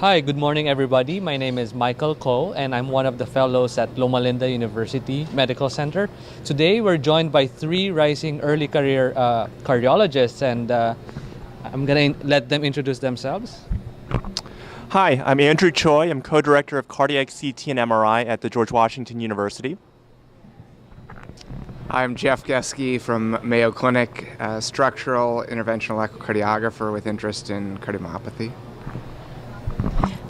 Hi, good morning everybody. My name is Michael Ko and I'm one of the fellows at Loma Linda University Medical Center. Today we're joined by three rising early career cardiologists and I'm going to let them introduce themselves. Hi, I'm Andrew Choi. I'm co-director of cardiac CT and MRI at the George Washington University. I'm Jeff Geske from Mayo Clinic, structural interventional echocardiographer with interest in cardiomyopathy.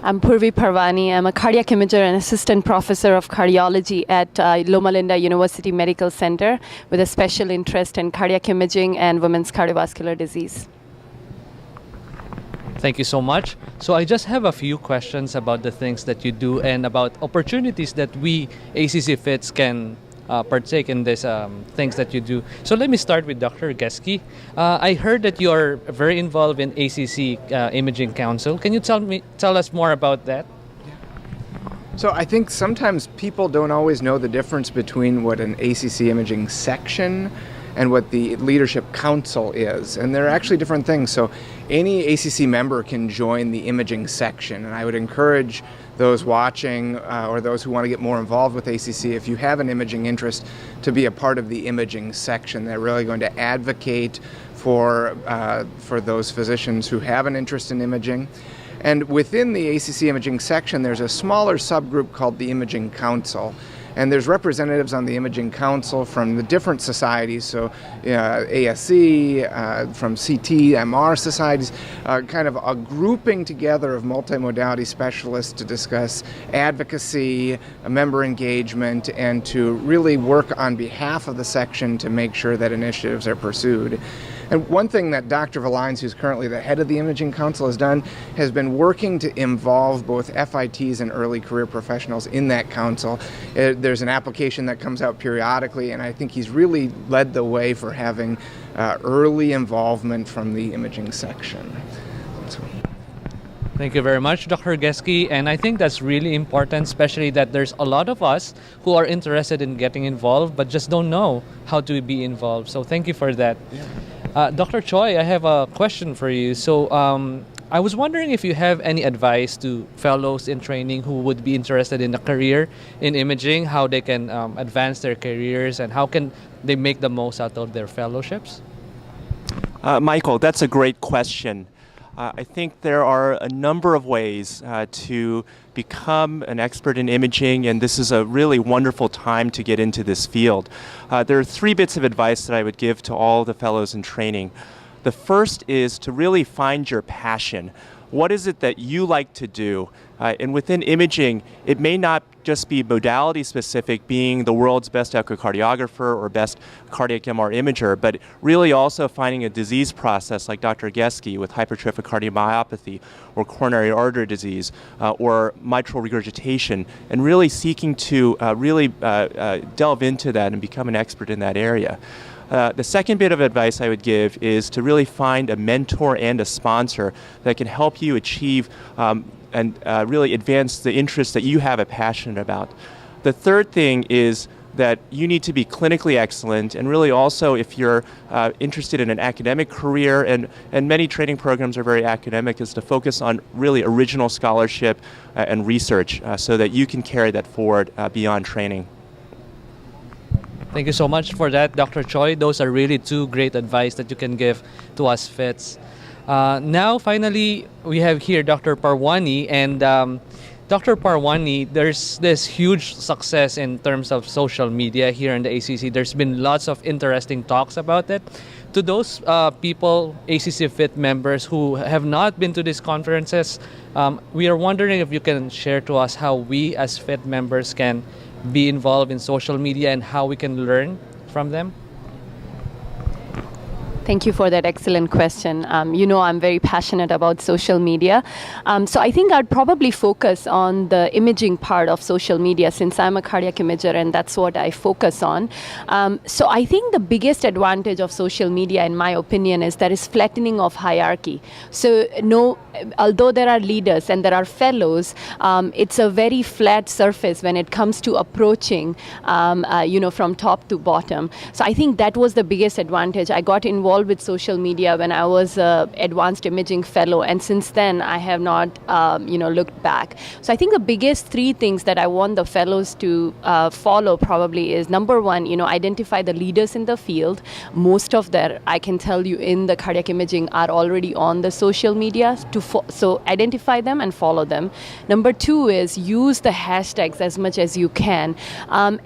I'm Purvi Parwani. I'm a cardiac imager and assistant professor of cardiology at Loma Linda University Medical Center with a special interest in cardiac imaging and women's cardiovascular disease. Thank you so much. So I just have a few questions about the things that you do and about opportunities that we ACC Fits can partake in these things that you do. So let me start with Dr. Geske. I heard that you are very involved in ACC Imaging Council. Can you tell us more about that? So I think sometimes people don't always know the difference between what an ACC imaging section and what the leadership council is. And they're actually different things. So any ACC member can join the imaging section. And I would encourage those watching or those who want to get more involved with ACC, if you have an imaging interest, to be a part of the imaging section. They're really going to advocate for those physicians who have an interest in imaging. And within the ACC imaging section, there's a smaller subgroup called the Imaging Council. And there's representatives on the Imaging Council from the different societies, so ASC, from CT, MR societies, kind of a grouping together of multi-modality specialists to discuss advocacy, member engagement, and to really work on behalf of the section to make sure that initiatives are pursued. And one thing that Dr. Valines, who's currently the head of the Imaging Council, has done has been working to involve both FITs and early career professionals in that council. There's an application that comes out periodically, and I think he's really led the way for having early involvement from the imaging section. Thank you very much, Dr. Geske. And I think that's really important, especially that there's a lot of us who are interested in getting involved but just don't know how to be involved. So thank you for that. Yeah. Dr. Choi, I have a question for you. So I was wondering if you have any advice to fellows in training who would be interested in a career in imaging, how they can advance their careers and how can they make the most out of their fellowships? Michael, that's a great question. I think there are a number of ways to become an expert in imaging, and this is a really wonderful time to get into this field. There are three bits of advice that I would give to all the fellows in training. The first is to really find your passion. What is it that you like to do? And within imaging, it may not just be modality specific, being the world's best echocardiographer or best cardiac MR imager, but really also finding a disease process like Dr. Geske with hypertrophic cardiomyopathy or coronary artery disease or mitral regurgitation, and really seeking to delve into that and become an expert in that area. The second bit of advice I would give is to really find a mentor and a sponsor that can help you achieve and really advance the interests that you have a passion about. The third thing is that you need to be clinically excellent, and really also if you're interested in an academic career, and many training programs are very academic, is to focus on really original scholarship and research so that you can carry that forward beyond training. Thank you so much for that, Dr. Choi. Those are really two great advice that you can give to us FITs. Now, finally, we have here Dr. Parwani. And Dr. Parwani, there's this huge success in terms of social media here in the ACC. There's been lots of interesting talks about it. To those people, ACC FIT members who have not been to these conferences, we are wondering if you can share to us how we as FIT members can be involved in social media and how we can learn from them. Thank you for that excellent question. I'm very passionate about social media. So I think I'd probably focus on the imaging part of social media since I'm a cardiac imager and that's what I focus on. So I think the biggest advantage of social media, in my opinion, is there is flattening of hierarchy. So although there are leaders and there are fellows, it's a very flat surface when it comes to approaching, from top to bottom. So I think that was the biggest advantage. I got involved involved with social media when I was a advanced imaging fellow, and since then I have not looked back. So I think the biggest three things that I want the fellows to follow probably is, number one, identify the leaders in the field. Most of them, I can tell you, in the cardiac imaging are already on the social media, so identify them and follow them. Number two is use the hashtags as much as you can. There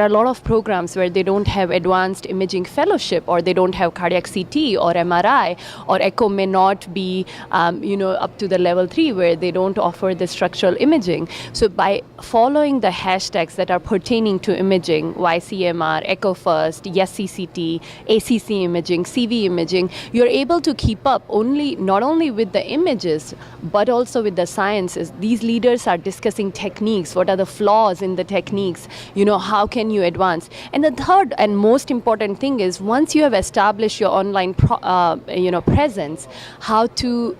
are a lot of programs where they don't have advanced imaging fellowship, or they don't have cardiac CT or MRI, or echo may not be up to the level 3 where they don't offer the structural imaging. So by following the hashtags that are pertaining to imaging, YCMR, Echo First, YesCCT, ACC imaging, CV imaging, you're able to keep up not only with the images but also with the sciences. These leaders are discussing techniques. What are the flaws in the techniques? How can you advance? And the third and most important thing is, once you have established your online presence, how to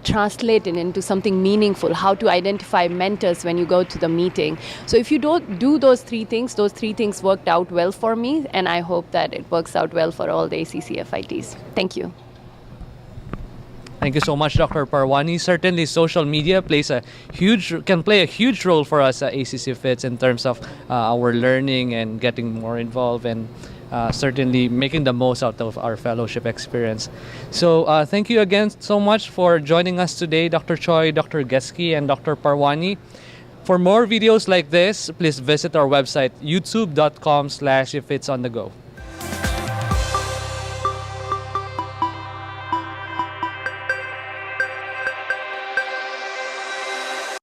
translate it into something meaningful, how to identify mentors when you go to the meeting. So if you don't do those three things worked out well for me, and I hope that it works out well for all the ACC FITs. Thank you. Thank you so much, Dr. Parwani. Certainly, social media can play a huge role for us at ACC FITs in terms of our learning and getting more involved, and certainly making the most out of our fellowship experience. So thank you again so much for joining us today, Dr. Choi, Dr. Geske, and Dr. Parwani. For more videos like this, please visit our website, youtube.com/ifitsonthego.